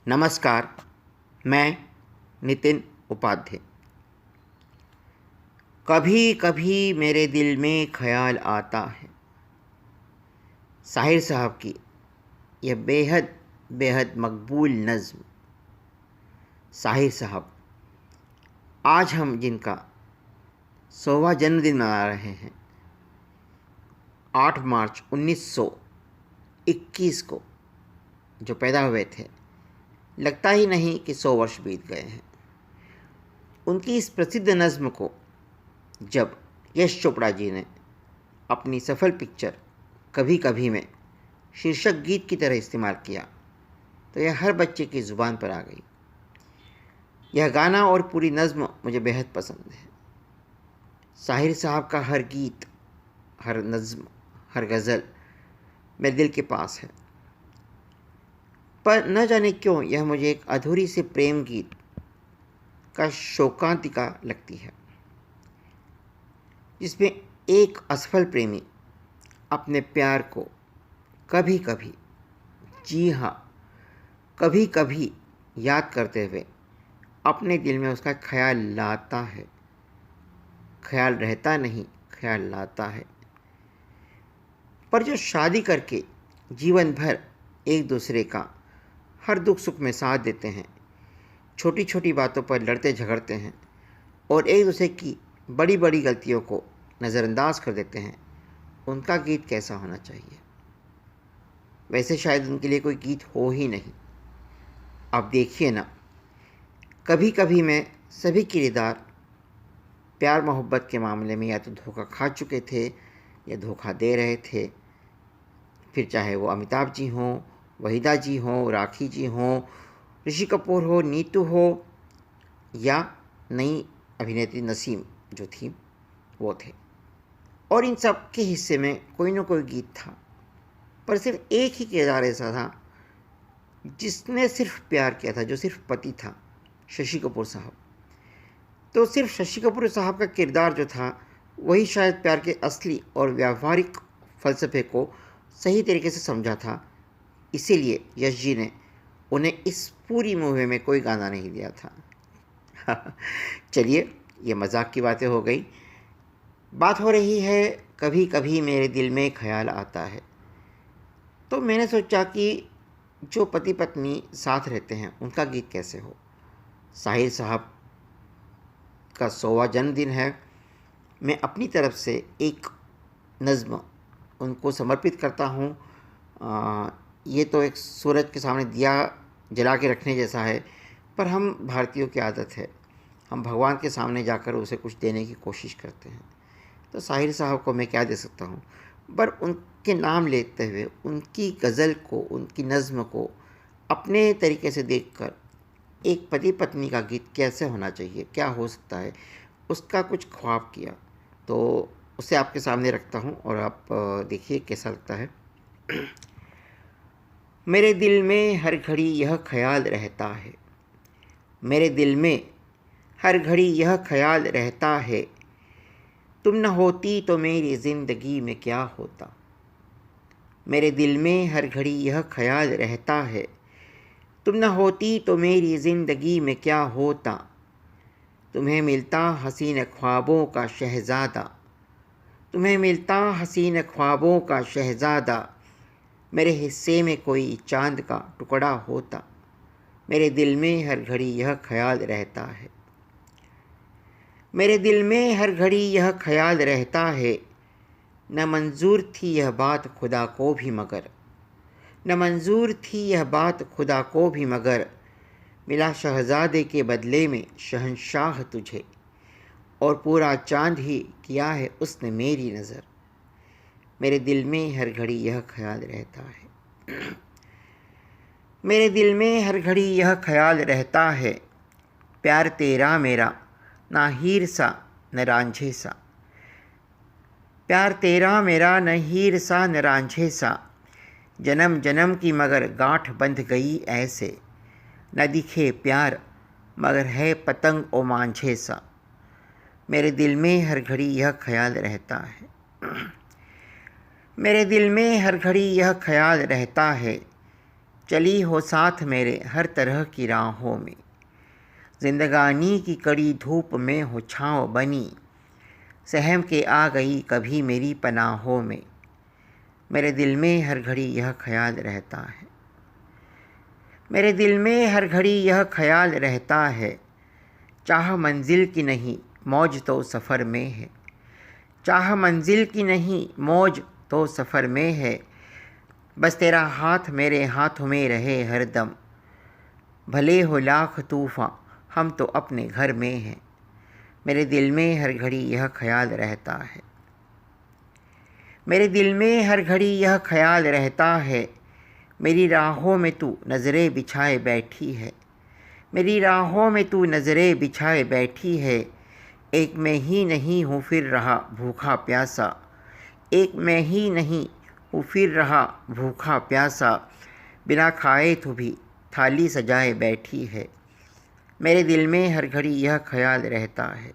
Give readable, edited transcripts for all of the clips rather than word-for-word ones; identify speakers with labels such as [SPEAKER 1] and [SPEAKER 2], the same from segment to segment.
[SPEAKER 1] नमस्कार। मैं नितिन उपाध्याय। कभी कभी मेरे दिल में ख्याल आता है। साहिर साहब की यह बेहद बेहद मकबूल नज़्म। साहिर साहब, आज हम जिनका 100वां जन्मदिन मना रहे हैं, 8 मार्च 1921 को जो पैदा हुए थे, लगता ही नहीं कि 100 वर्ष बीत गए हैं। उनकी इस प्रसिद्ध नज़्म को जब यश चोपड़ा जी ने अपनी सफल पिक्चर कभी कभी में शीर्षक गीत की तरह इस्तेमाल किया तो यह हर बच्चे की ज़ुबान पर आ गई। यह गाना और पूरी नज़्म मुझे बेहद पसंद है। साहिर साहब का हर गीत, हर नज़्म, हर गज़ल मेरे दिल के पास है। पर न जाने क्यों यह मुझे एक अधूरी से प्रेम गीत का शोकांतिका लगती है, जिसमें एक असफल प्रेमी अपने प्यार को कभी कभी, जी हाँ, कभी कभी याद करते हुए अपने दिल में उसका ख्याल लाता है। ख्याल रहता नहीं, ख्याल लाता है। पर जो शादी करके जीवन भर एक दूसरे का हर दुख सुख में साथ देते हैं, छोटी छोटी बातों पर लड़ते झगड़ते हैं और एक दूसरे की बड़ी बड़ी गलतियों को नज़रअंदाज कर देते हैं, उनका गीत कैसा होना चाहिए? वैसे शायद उनके लिए कोई गीत हो ही नहीं। अब देखिए ना, कभी कभी मैं सभी किरदार प्यार मोहब्बत के मामले में या तो धोखा खा चुके थे या धोखा दे रहे थे। फिर चाहे वो अमिताभ जी हों, वहीदा जी हों, राखी जी हों, ऋषि कपूर हो, नीतू हो या नई अभिनेत्री नसीम जो थी वो थे। और इन सब के हिस्से में कोई ना कोई गीत था। पर सिर्फ एक ही किरदार ऐसा था जिसने सिर्फ प्यार किया था, जो सिर्फ पति था, शशि कपूर साहब। तो सिर्फ शशि कपूर साहब का किरदार जो था वही शायद प्यार के असली और व्यावहारिक फ़लसफ़े को सही तरीके से समझा था। इसीलिए यश जी ने उन्हें इस पूरी मूवी में कोई गाना नहीं दिया था। चलिए, ये मजाक की बातें हो गई। बात हो रही है कभी कभी मेरे दिल में ख्याल आता है। तो मैंने सोचा कि जो पति पत्नी साथ रहते हैं उनका गीत कैसे हो। साहिर साहब का 100वां जन्मदिन है। मैं अपनी तरफ से एक नज़्म उनको समर्पित करता हूँ। ये तो एक सूरज के सामने दिया जला के रखने जैसा है, पर हम भारतीयों की आदत है, हम भगवान के सामने जाकर उसे कुछ देने की कोशिश करते हैं। तो साहिर साहब को मैं क्या दे सकता हूँ, पर उनके नाम लेते हुए उनकी गज़ल को, उनकी नज़्म को अपने तरीके से देखकर एक पति पत्नी का गीत कैसे होना चाहिए, क्या हो सकता है, उसका कुछ ख्वाब किया। तो उसे आपके सामने रखता हूँ और आप देखिए कैसा लगता है। मेरे दिल में हर घड़ी यह ख्याल रहता है, मेरे दिल में हर घड़ी यह ख्याल रहता है, तुम न होती तो मेरी ज़िंदगी में क्या होता। मेरे दिल में हर घड़ी यह ख्याल रहता है, तुम न होती तो मेरी ज़िंदगी में क्या होता। तुम्हें मिलता हसीन ख्वाबों का शहज़ादा, तुम्हें मिलता हसीन ख्वाबों का शहज़ादा, मेरे हिस्से में कोई चांद का टुकड़ा होता। मेरे दिल में हर घड़ी यह ख्याल रहता है, मेरे दिल में हर घड़ी यह ख्याल रहता है, न मंजूर थी यह बात खुदा को भी मगर, न मंजूर थी यह बात खुदा को भी मगर, मिला शहज़ादे के बदले में शहंशाह तुझे, और पूरा चांद ही किया है उसने मेरी नज़र। मेरे दिल में हर घड़ी यह ख्याल रहता है, मेरे दिल में हर घड़ी यह ख्याल रहता है, प्यार तेरा मेरा ना हीर सा न रांझे सा, प्यार तेरा मेरा न हीर सा न रांझे सा, जन्म जन्म की मगर गांठ बंध गई ऐसे, न दिखे प्यार मगर है पतंग ओ मांझे सा। मेरे दिल में हर घड़ी यह ख्याल रहता है, मेरे दिल में हर घड़ी यह ख्याल रहता है, चली हो साथ मेरे हर तरह की राहों में। जिंदगानी की कड़ी धूप में हो छाँव बनी, सहम के आ गई कभी मेरी पनाहों में। मेरे दिल में हर घड़ी यह ख्याल रहता है, मेरे दिल में हर घड़ी यह ख्याल रहता है, चाह मंजिल की नहीं मौज तो सफ़र में है। चाह मंजिल की नहीं मौज तो सफ़र में है, बस तेरा हाथ मेरे हाथों में रहे हर दम। भले हो लाख तूफ़ान हम तो अपने घर में हैं। मेरे दिल में हर घड़ी यह ख्याल रहता है, मेरे दिल में हर घड़ी यह ख्याल रहता है, मेरी राहों में तू नज़रें बिछाए बैठी है। मेरी राहों में तू नज़रें बिछाए बैठी है, एक मैं ही नहीं हूँ फिर रहा भूखा प्यासा। एक मैं ही नहीं हूँ फिर रहा भूखा प्यासा, बिना खाए तू भी थाली सजाए बैठी है। मेरे दिल में हर घड़ी यह ख्याल रहता है,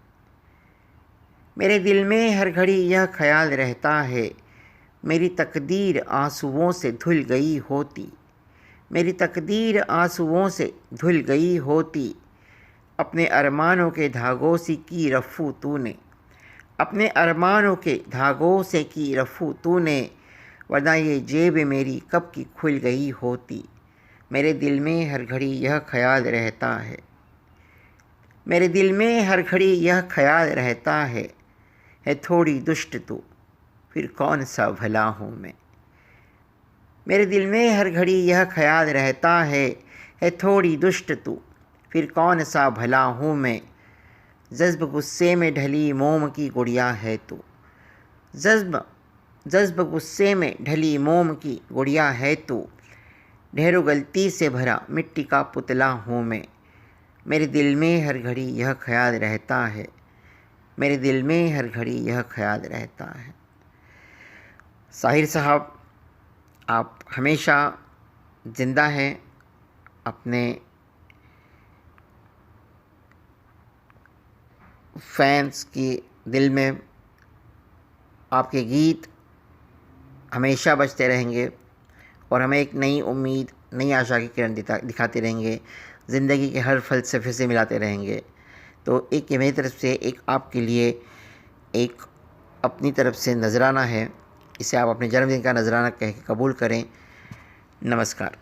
[SPEAKER 1] मेरे दिल में हर घड़ी यह ख्याल रहता है, मेरी तकदीर आंसुओं से धुल गई होती। मेरी तकदीर आंसुओं से धुल गई होती, अपने अरमानों के धागों से की रफ़ू तूने। अपने अरमानों के धागों से की रफ़ू तूने, वरना ये जेब मेरी कब की खुल गई होती। मेरे दिल में हर घड़ी यह ख्याल रहता है, मेरे दिल में हर घड़ी यह ख्याल रहता है थोड़ी दुष्ट तू फिर कौन सा भला हूँ मैं। मेरे दिल में हर घड़ी यह ख्याल रहता है थोड़ी दुष्ट तू फिर कौन सा भला हूँ मैं। जज्ब गुस्से में ढली मोम की गुड़िया है तू। जज्ब गुस्से में ढली मोम की गुड़िया है तू, ढेरों गलती से भरा मिट्टी का पुतला हूँ मैं। मेरे दिल में हर घड़ी यह ख्याल रहता है, मेरे दिल में हर घड़ी यह ख्याल रहता है। साहिर साहब, आप हमेशा ज़िंदा हैं। अपने फैंस की दिल में आपके गीत हमेशा बजते रहेंगे और हमें एक नई उम्मीद, नई आशा की किरण दिखाते रहेंगे, ज़िंदगी के हर फ़लसफ़े से मिलाते रहेंगे। तो एक ये मेरी तरफ़ से, एक आपके लिए, एक अपनी तरफ से नजराना है। इसे आप अपने जन्मदिन का नजराना कह के कबूल करें। नमस्कार।